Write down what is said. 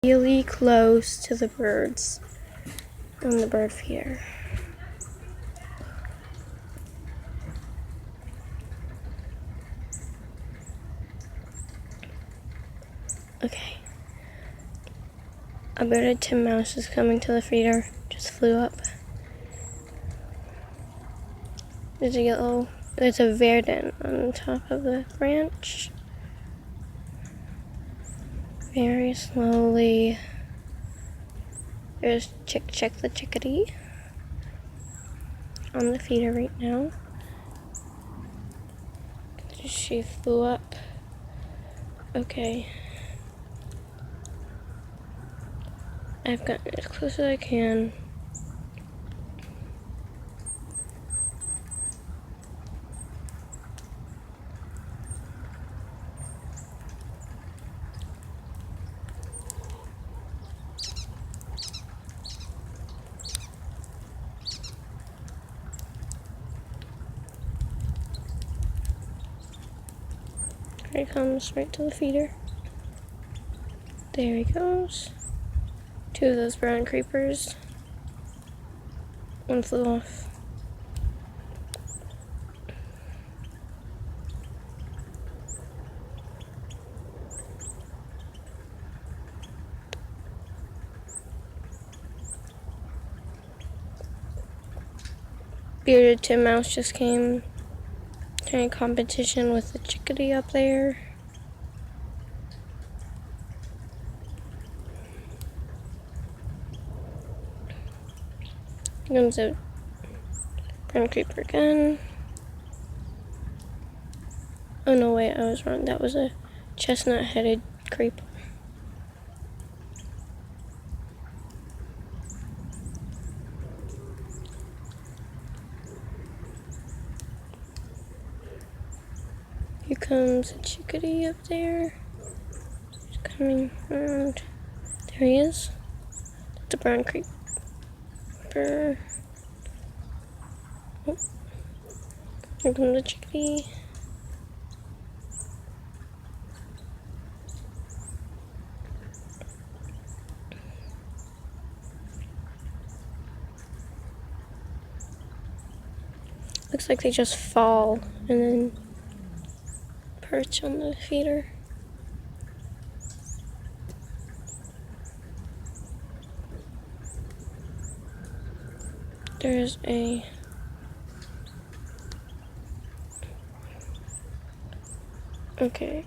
Really close to the birds on the bird feeder. Okay. A bearded titmouse is coming to the feeder. Just flew up. There's a verdin on top of the branch. Very slowly. There's Check the chickadee on the feeder right now. She flew up. Okay. I've gotten as close as I can. Here he comes right to the feeder. There he goes. Two of those brown creepers. One flew off. Bearded titmouse just came. Trying competition with the chickadee up there. Here comes a brown creeper again. Oh no, wait, I was wrong. That was a chestnut-headed creeper. Here comes a chickadee up there. He's coming around. There he is. That's a brown creeper. Oh. Here comes the chickadee. Looks like they just fall and then perch on the feeder. There's a okay.